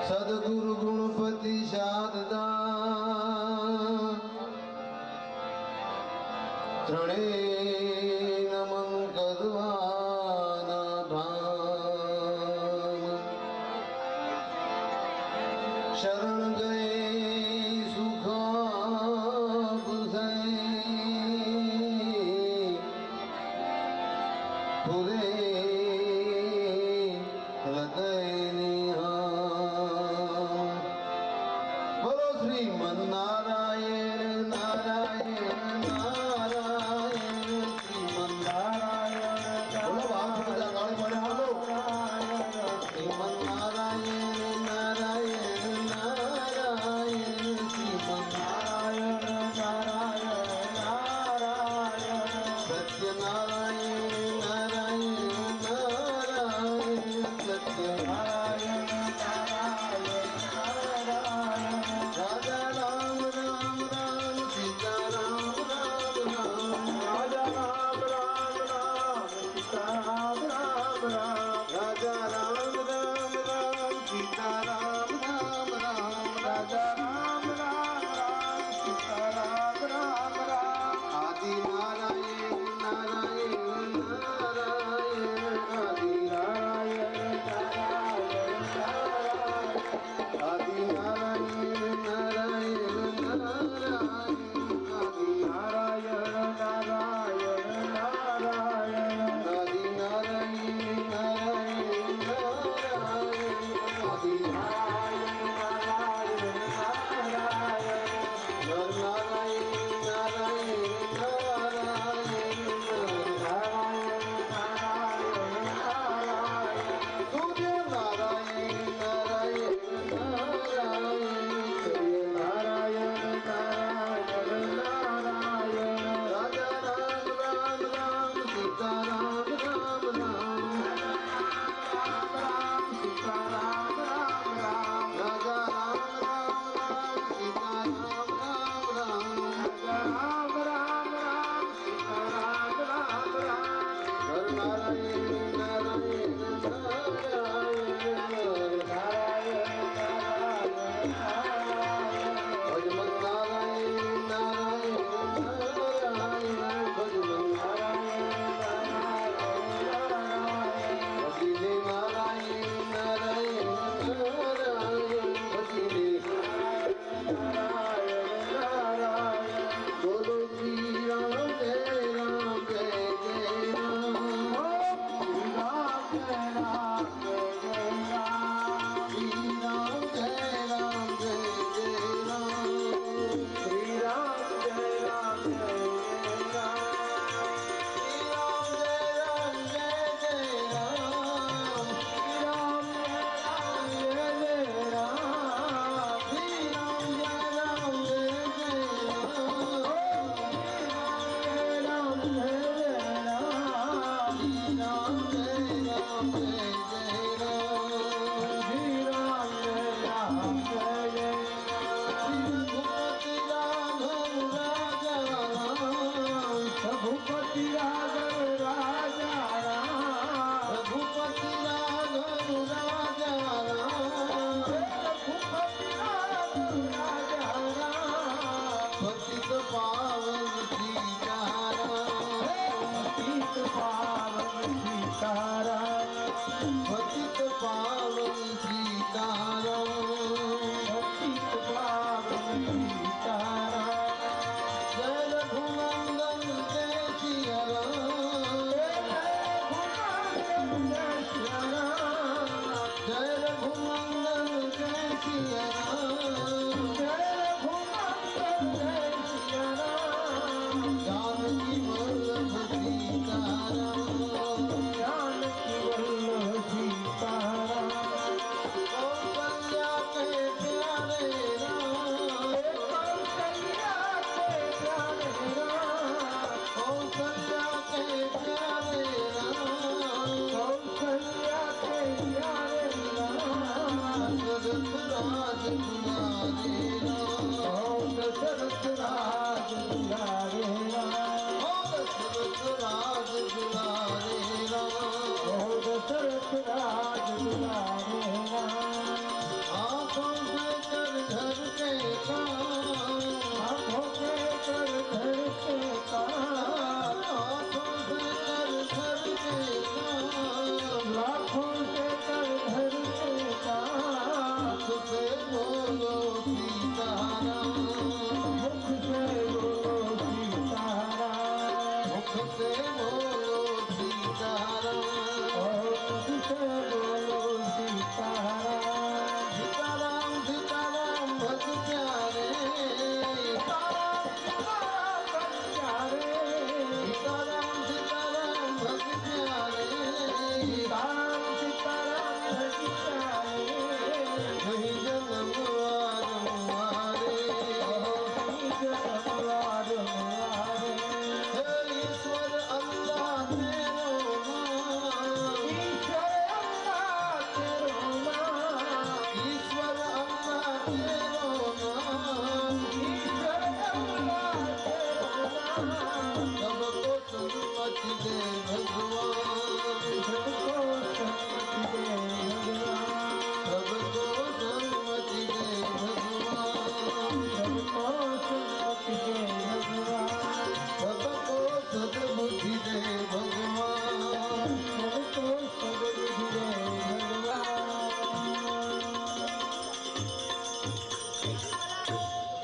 सदगुरु गुणपति शारदा त्रणे नमन कदवाना भान शरण गए सुख पूरे हृदय बोलो श्रीमन नारायण नारायण नारायण श्रीमन नारायण बोलो बाप पूजा गाड़ी पड़े बोलो श्रीमन नारायण नारायण नारायण श्रीमन नारायण नारायण नारायण सत्य नारायण नारायण नारायण सत्य नारायण राजा राम राम राम सीता राम राम राम राजा राम राम राम सीता राम राम राम राजा राम राम राम सीता राम राम राम राजा राम राम राम सीता राम राम राम आदि नारायण नारायण नारायण आदि नारायण नारायण नारायण आदि नारायण नारायण नारायण आदि नारायण नारायण नारायण आदि नारायण नारायण नारायण आदि नारायण नारायण नारायण नारायण नारायण नारायण नारायण नारायण नारायण सूर्य नारायण नारायण नारायण सूर्य नारायण नारायण नारायण राजा राम राम राम सीता राम राम राम राम राम सीता राम राम राम राजा राम राम राम सीता राम राम राम राजा राम राम राम सीता राम राम राम हर नारायण नारायण नारायण नारायण नारायण नारायण भजमन नारायण नारायण नारायण भजमन नारायण नारायण नारायण भजले नारायण नारायण नारायण भजले नारायण नारायण बोलो श्री राम जय राम जय जय राम श्री राम जय राम जय जय राम श्री राम जय राम जय जय राम श्री राम जय राम जय जय राम श्री राम जय राम जय जय राम श्री राम जय राम जय जय राम श्री राम जय राम जय जय राम श्री राम जय राम जय जय राम श्री राम जय राम जय जय राम श्री राम जय राम जय जय रघुपति राघव राजा राम रघुपति राघव राजा राम रघुपति राघव राजा राम पतित पावन सीताराम पतित पावन सीताराम पतित पावन सीताराम पतित पावन सीताराम जय रघुनंदन जय सिया राम जय रघुनंदन जय सिया राम जय रघुनंदन जय सिया राम जानकी वल्लभ सीताराम जानकी वल्लभ सीताराम कौशल्या के प्यारे राम कौशल्या के प्यारे राम कौशल्या के प्यारे राम कौशल्या के प्यारे राम दशरथ राज दुलारे राम दशरथ राज दुलारे राम दशरथ राज दुलारे राम दशरथ राज दुलारे राम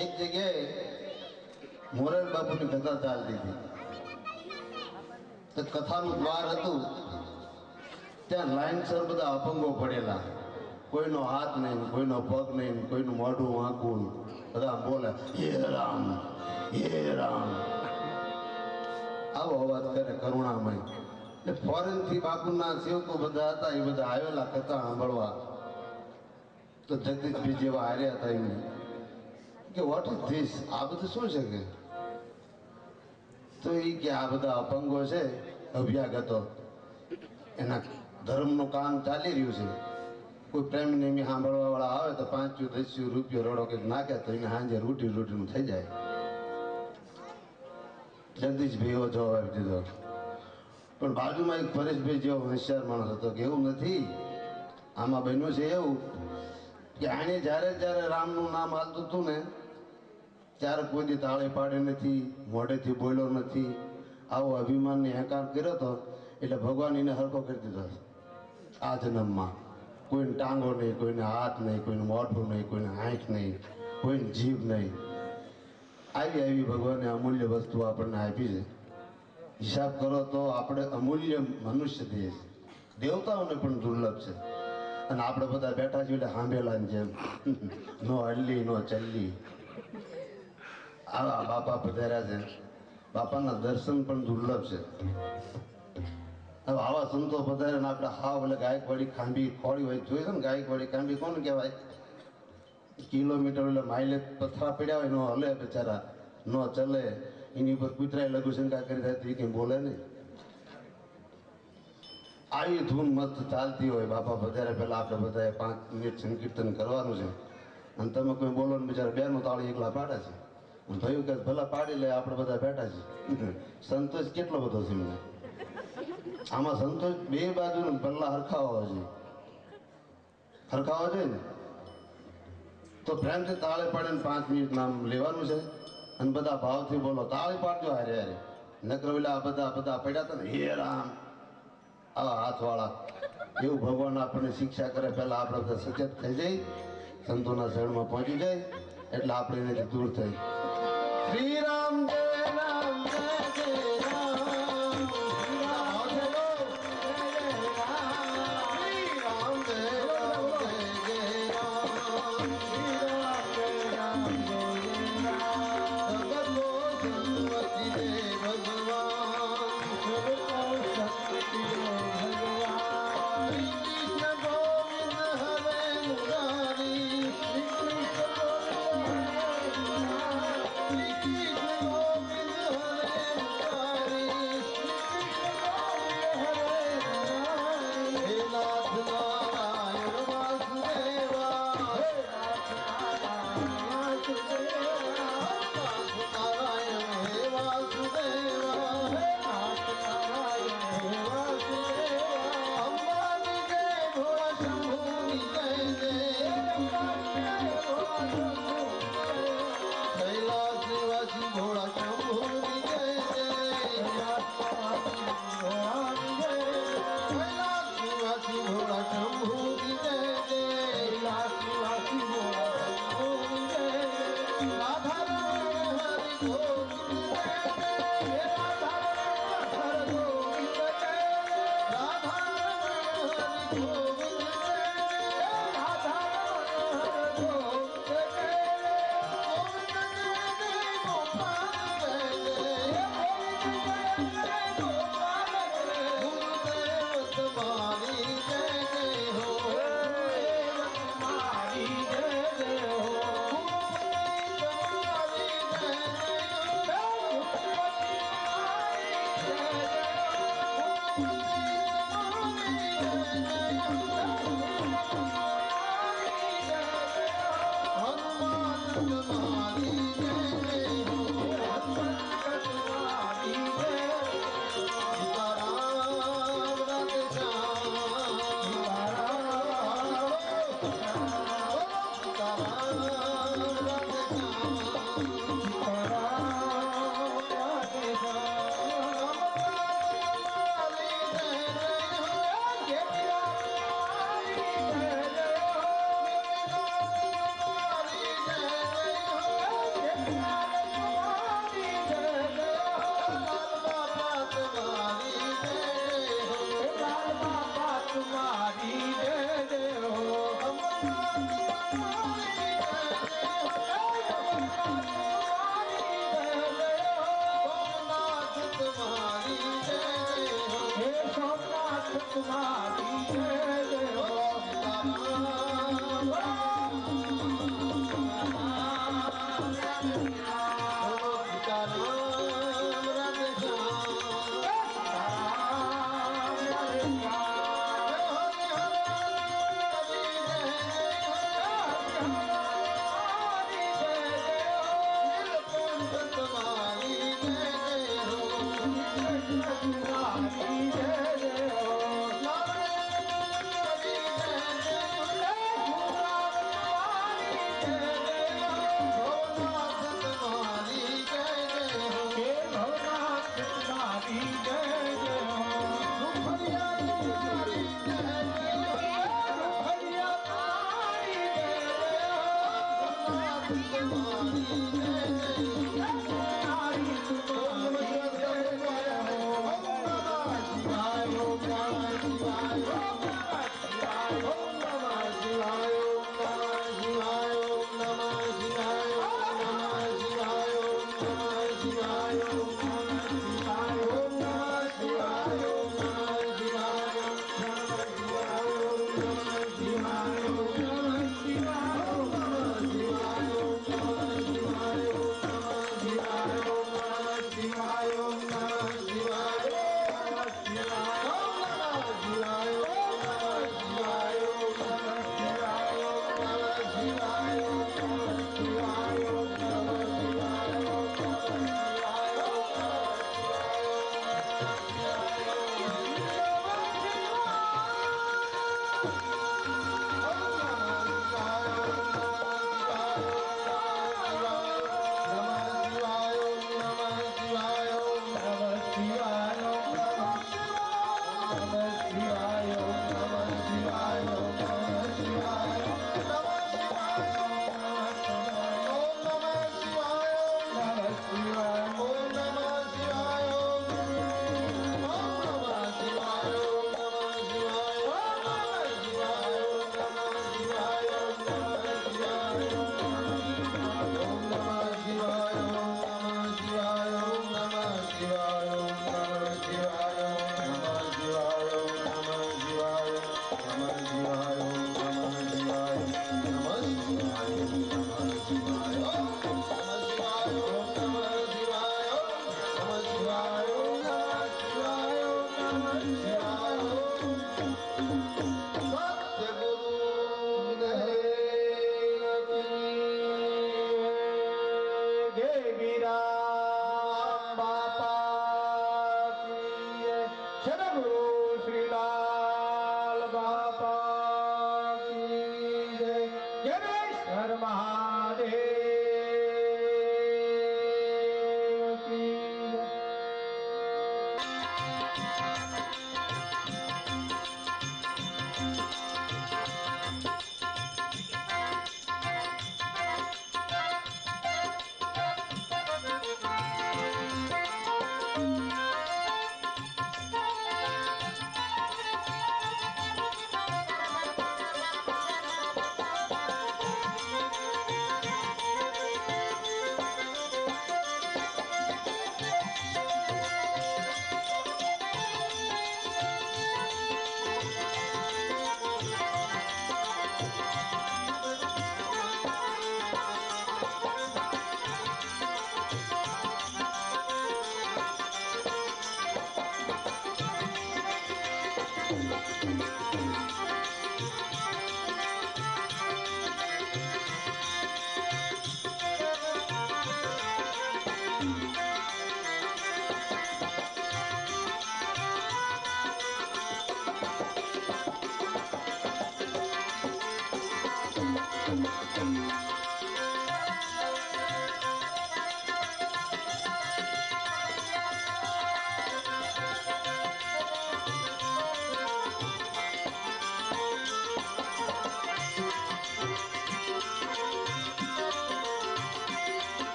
એક જગ્યાએ મોરાર બાપુની કથા ચાલતી હતી તો કથાનું દ્વાર હતું ત્યાં લાઈનસર બધા અપંગો પડેલા, કોઈનો હાથ નહીં, કોઈનો પગ નહીં, કોઈનું મોઢું વાંકું, બધા બોલે હે રામ હે રામ, આવો અવાજ કરે કરુણામય. એટલે ફોરેન થી બાપુના સેવકો બધા હતા, એ બધા આવેલા કથા સાંભળવા. તો જગદીશભાઈ જેવા હાર્યા હતા એમને કે વોટ ઇઝ ધીસ, આ બધું શું છે કે? તો એ કે આ બધા અપંગો છે, અભ્યાગતો, એના ધર્મનું કામ ચાલી રહ્યું છે. કોઈ પ્રેમ નિયમી સાંભળવા વાળા આવે તો 5-10 રૂપિયો રડો કે નાખે તો એને સાંજે રૂટીનું થઈ જાય. જગદીશભાઈ એવો જવાબ આપી દીધો. પણ બાજુમાં એક પરેશભાઈ જેવો હોશિયાર માણસ હતો કે એવું નથી, આમાં બન્યું છે એવું કે આને જ્યારે રામનું નામ હાલતું હતું ને ત્યારે કોઈ દી તાળે પાડે નથી, મોઢેથી બોલ્યો નથી. આવો અભિમાનને અહંકાર કર્યો હતો એટલે ભગવાન એને હરખો કરી દીધો. આ જન્મમાં કોઈને ટાંગો નહીં, કોઈને હાથ નહીં, કોઈનું મોઢું નહીં, કોઈને આંખ નહીં, કોઈને જીભ નહીં. આવી ભગવાને અમૂલ્ય વસ્તુ આપણને આપી છે. હિસાબ કરો તો આપણે અમૂલ્ય મનુષ્ય દેહ છે, દેવતાઓને પણ દુર્લભ છે. અને આપણે બધા બેઠા છીએ એટલે સાંભેલાની જેમ, નો હલ્લી નો ચલ્લી. આવા બાપા પધાર્યા છે, બાપાના દર્શન પણ દુર્લભ છે. હવે આવા સંતો પધારે ને આપણે હાવ એટલે ગાયકવાડી ખાંભી ખોળી હોય, જોઈ છે ને ગાયકવાડી ખાંભી કોને કહેવાય? કિલોમીટર એટલે માઇલેજ પથરા પડ્યા હોય, નો હલે બિચારા, નો ચલે, એની ઉપર કૂતરાય લઘુશંકા કરી જાય તો એ કંઈ બોલે નહીં. આવી ધૂન મસ્ત ચાલતી હોય, બાપા પધારે પહેલા આપણે બધાએ 5 મિનિટ સંકીર્તન કરવાનું છે. અને તમે કોઈ બોલો ને બિચારા બેનું તાળી એકલા પાડે છે. થયું કે ભલા પાડી લે, આપણે બધા બેઠા છીએ. સંતોષ કેટલો બધો છે એમને. આમાં સંતોષ બે બાજુ પહેલા હરખાવા જોઈએ, હરખાવા જોઈએ ને તો પ્રેમથી તાળી પાડીને 5 મિનિટ નામ લેવાનું છે. અને બધા ભાવથી બોલો, તાળી પાડજો હારે હારે. નકર આ બધા પડ્યા હતા ને હે રામ આવા હાથવાળા, એવું ભગવાન આપણને શિક્ષા કરે. પહેલા આપણે બધા સચેત થઈ જાય, સંતોના શરણમાં પહોંચી જાય એટલે આપણે એનાથી દૂર થઈ. શ્રી રામ જય રામ જય જય રામ, શ્રી રામ જય રામ જય રામ જય જય રામ, શ્રી રામ જય રામ જય જય રામ. જગતો જન્મતિ દે ભગવાન, જગતો શક્તિ દે ભગવાન. શ્રી કૃષ્ણ ગોવિંદ હરે મુરારી, શ્રી કૃષ્ણ ભોળા શંભુ જય જય,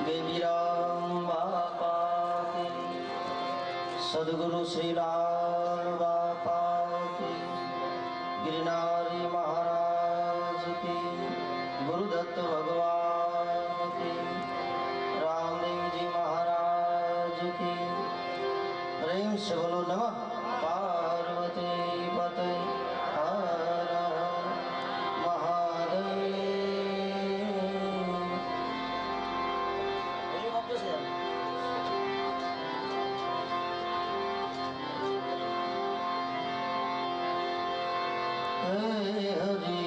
बेबीराम बापा की, सदगुरु श्रीलाल बापा की, गिरनारी महाराज की, गुरुदत्त भगवान की, रामदेव जी महाराज की। प्रेम से बोलो नमः पार्वती पते हर महादेव। हे हरि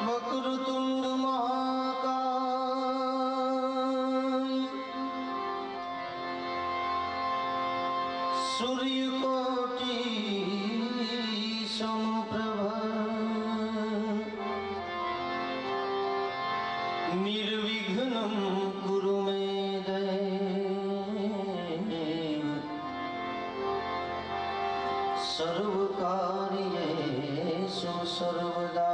वक्रतुंड महाकाय सूर्यकोटि समप्रभ निर्विघ्नं कुरु मे देव सर्वकार्येषु सर्वदा।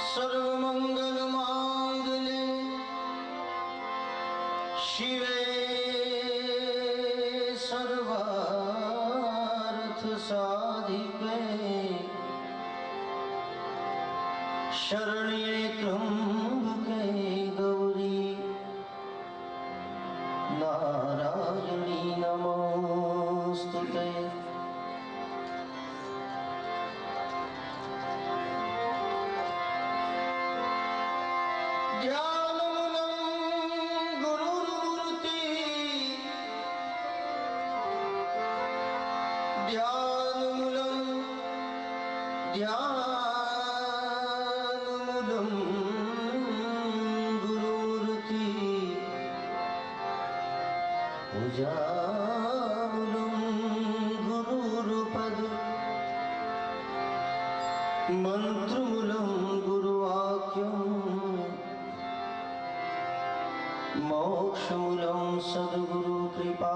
सर्वमंगल मांगल्ये शिवे सर्वार्थ साधिके शरण्ये त्र्यंबके गौरी नारायणी नमोस्तुते। ध्यानमूलं गुरुमूर्ति पूजामूलं गुरुपद मंत्रमूलं गुरुवाक्यं मोक्षमूलं सद्गुरु कृपा।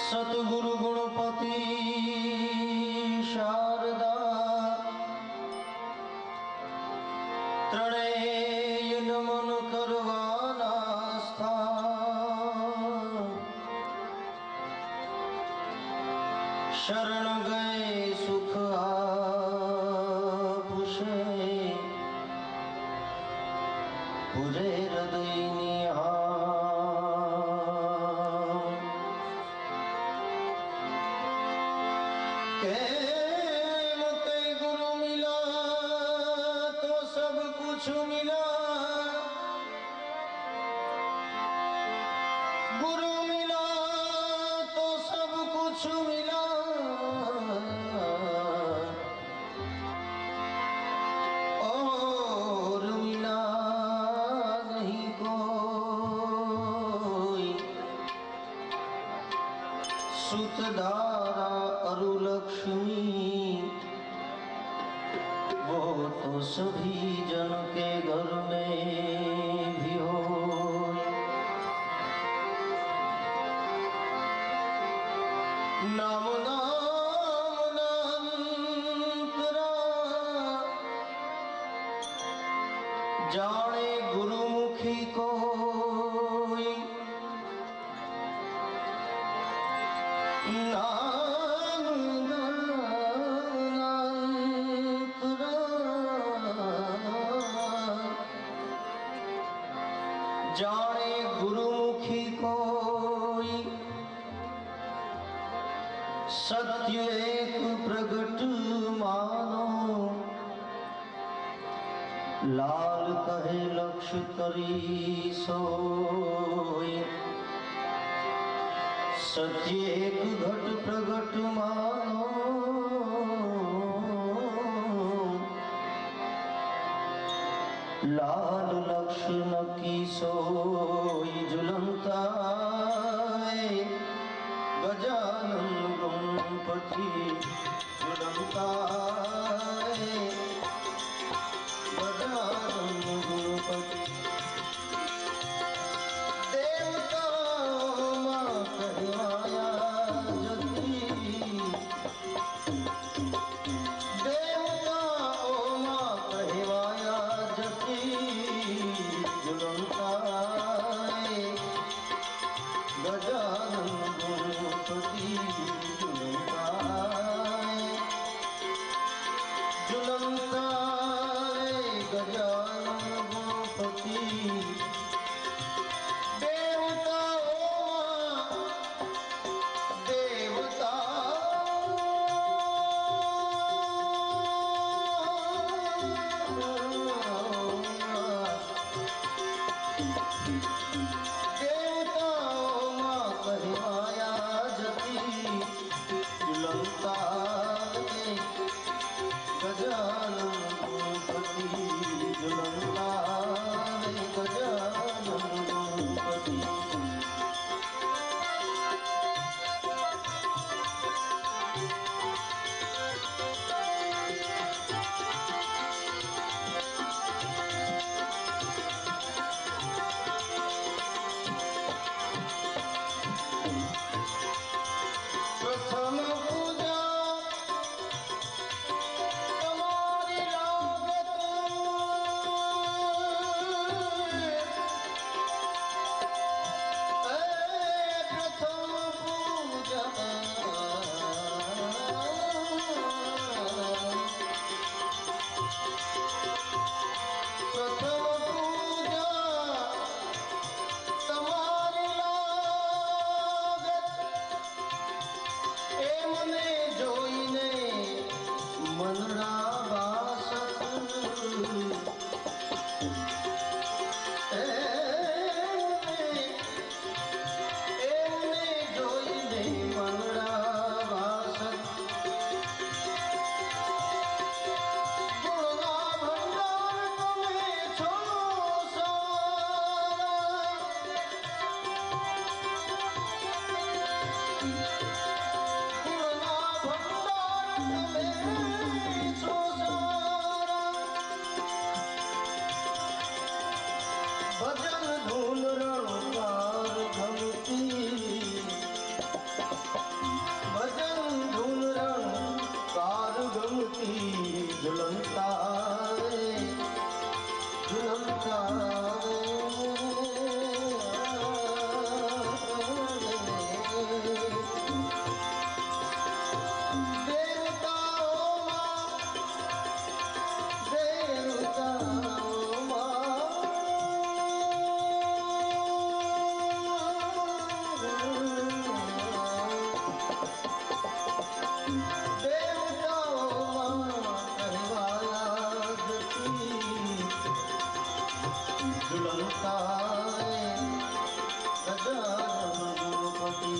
सतगुरु गुणपति शारदा त्रणेय नमन करवाना स्थान शरण गए सुख आपुषे पूरे हृदय गुरु मिला तो सब कुछ मिला, गुरु मिला तो सब कुछ मिला, और मिला नहीं कोई। सुतधारा अरुलक्ष्मी वो तो सभी जन के घर में भी हो। नाम नाम नामंतरा जाने गुरुमुखी कोई। नाम नामंतरा जाने गुरुमुखी कोई सत्य एक प्रगट मानो लाल कहे लक्ष्य करी सोई सत्य एक घट प्रगट मानो लाल लक्ष्मण की सोई झुलंता गजानन गणपति झुलंता गजानन गणपति देवता माँ कहवाया जती देवता ओ माँ कहवाया झुलंता गजानन गणपति झुलंता झुलंता गजानन गणपति देवता ओ देवता गजानन गणपति झुलंता गजानन गणपति प्रथम पूजा तुम्हारी लागत प्रथम पूजा प्रथम पूजा तुम्हारी लागत ए मने जोईने मनड़ा वासत मने जोईने मनड़ा वासत गुणगा भंडार तुम्हें छो सारा गुणगा भंडार तुम्हें छो सारा भजन धूल रणकार घमती भजन धूल रणकार घमती झुलंता झुलंता देवता ओ माँ देवता ओ देवता ओ माँ कहवाया जती झुलंता गजानन गणपति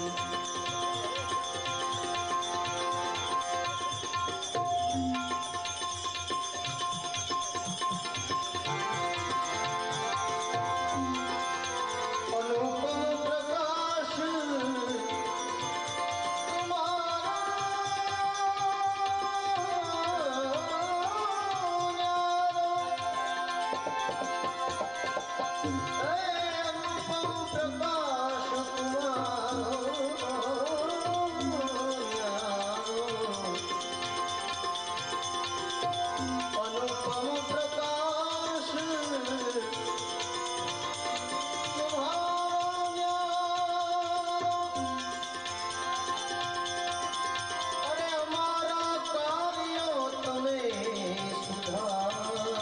अनुपम प्रकाश अनुपम प्रकाश अरे हमारा कार्यो तुम्हें सुधारो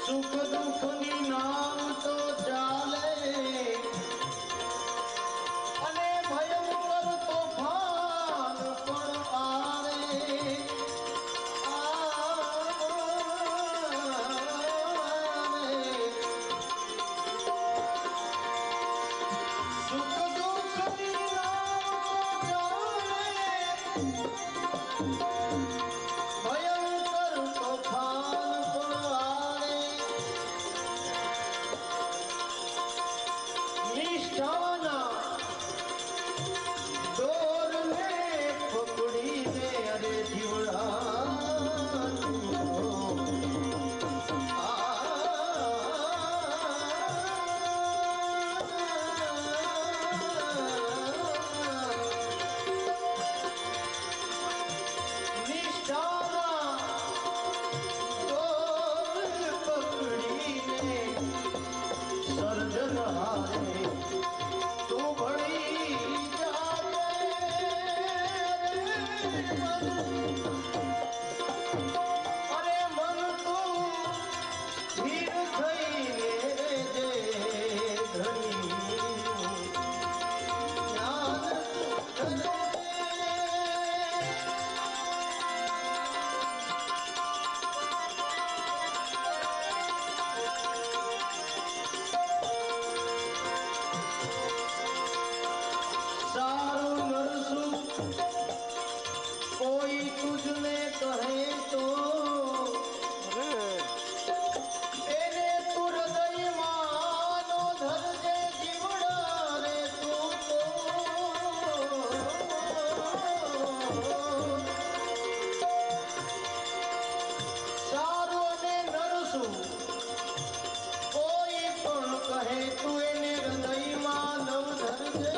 સુખ દુઃખની નામ તો ચાલે અને ભયંકર તોફાન પણ આવે સુખ દુઃખની નામ તો ચાલે ભયંકર તોફાન પણ આવે નિષ્ઠાના દોરને પકડીને અરે જીવડા कोई तुझने कहे तो એને તું હૃદય માનો ધરજે જીવડા રે તું તો સારું અને નરસું કોઈ પણ કહે તું એને હૃદયમાં નવ ધરજે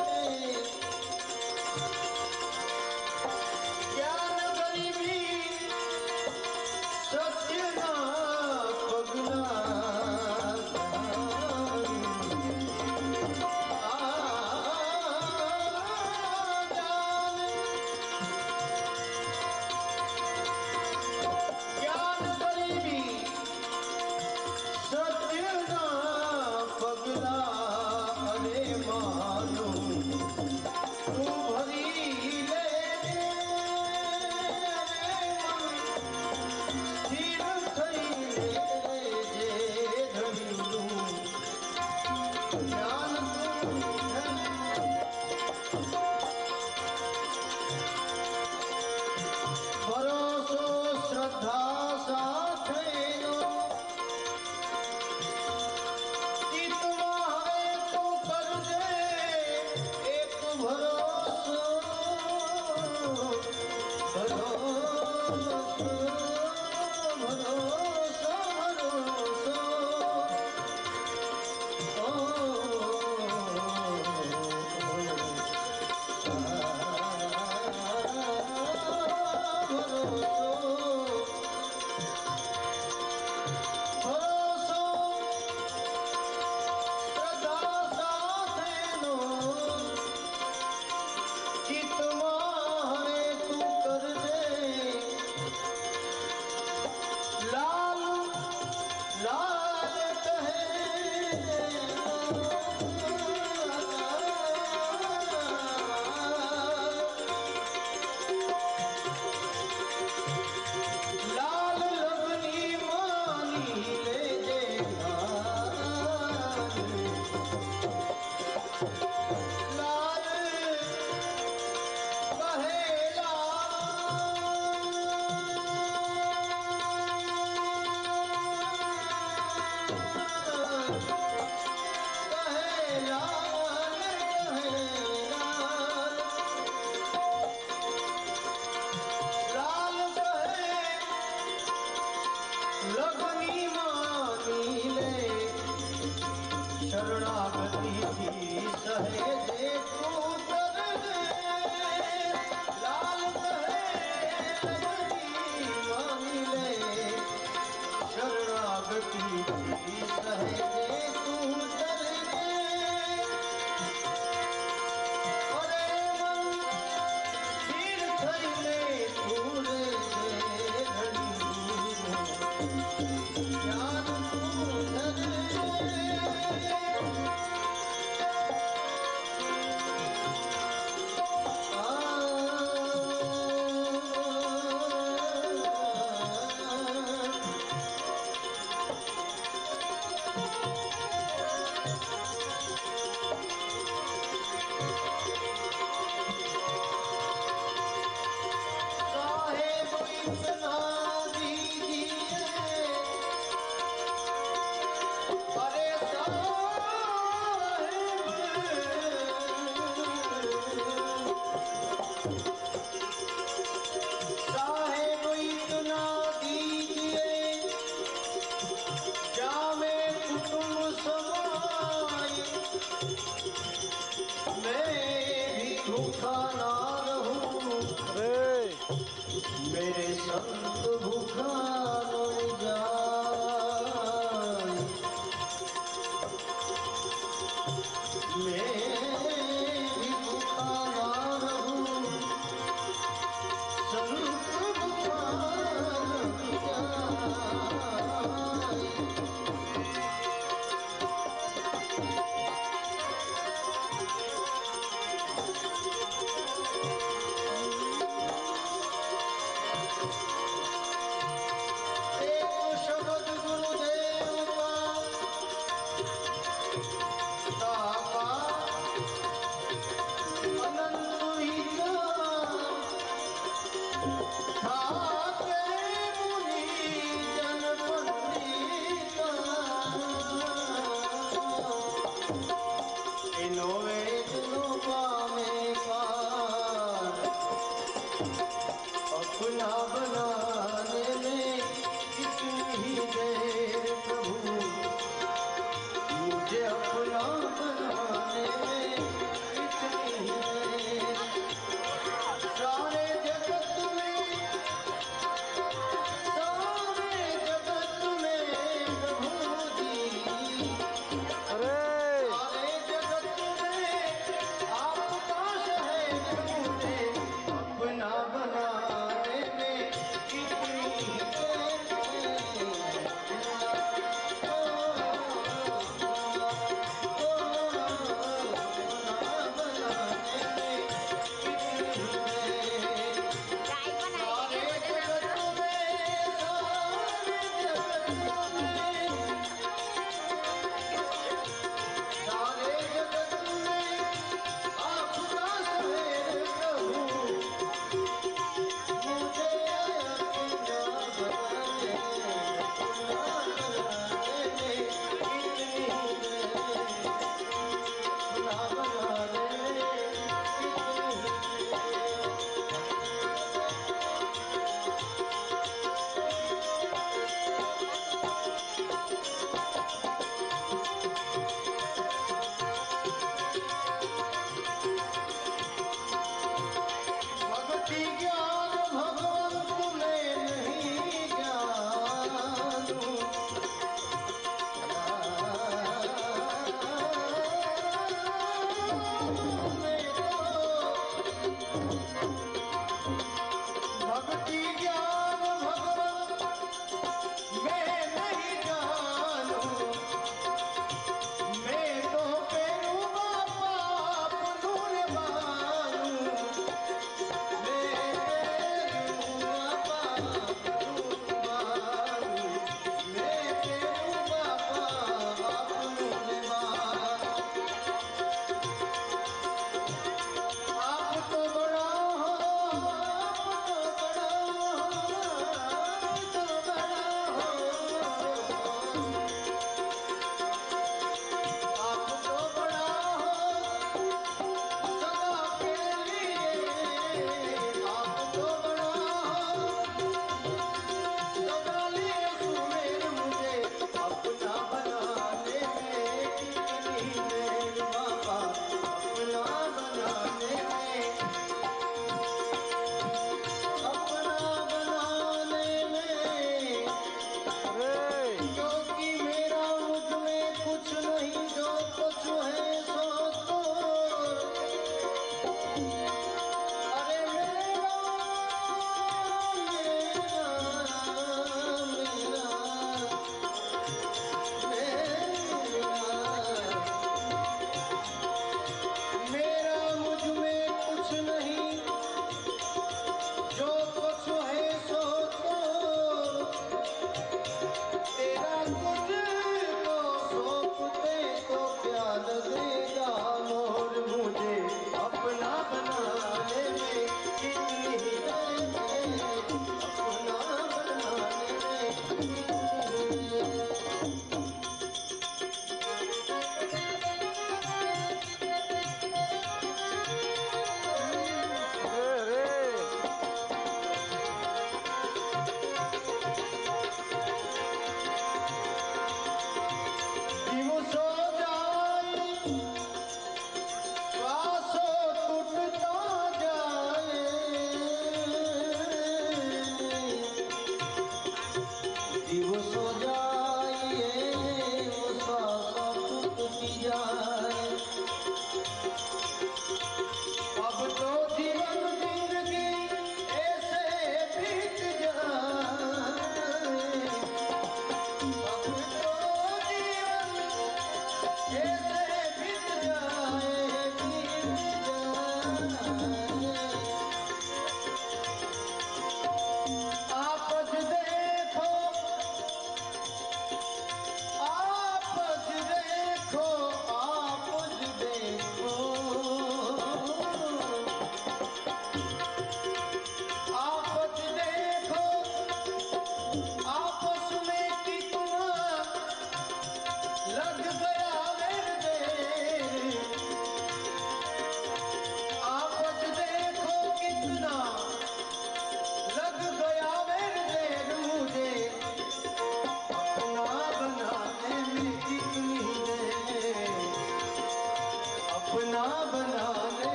જ્ઞાન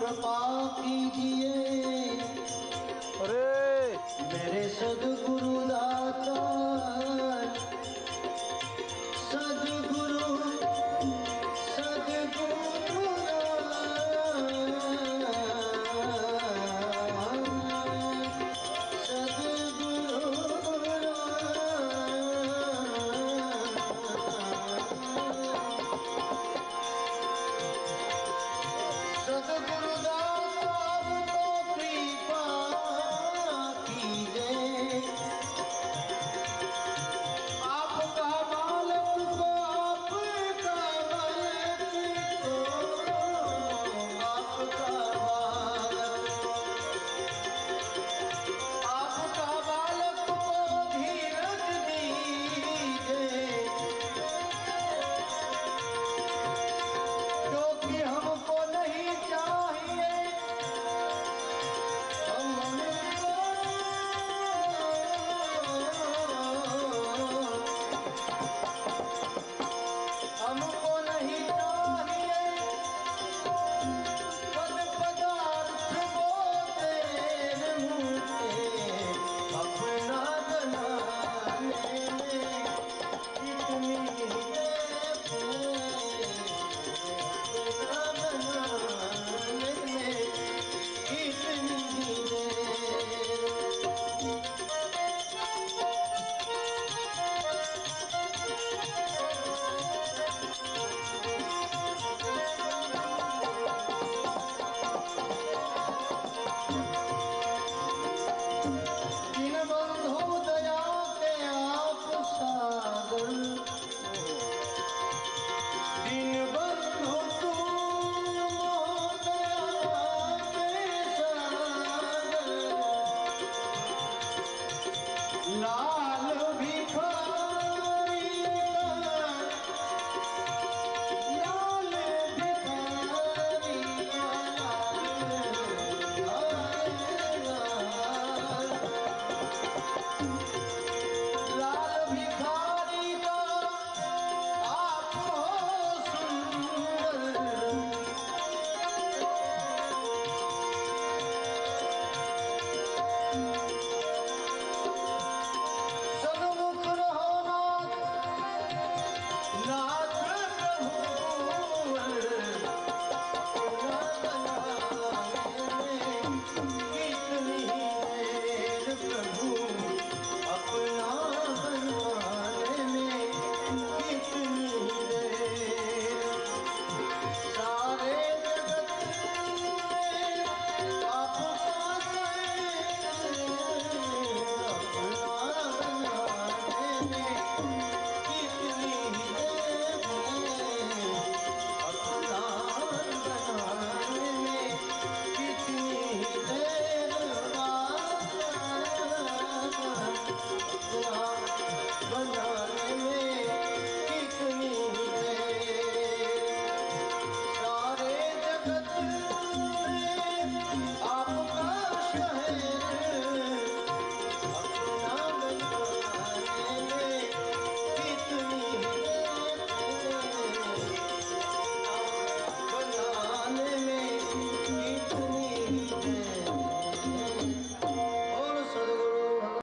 कृपा कीजिए अरे मेरे सदगुरु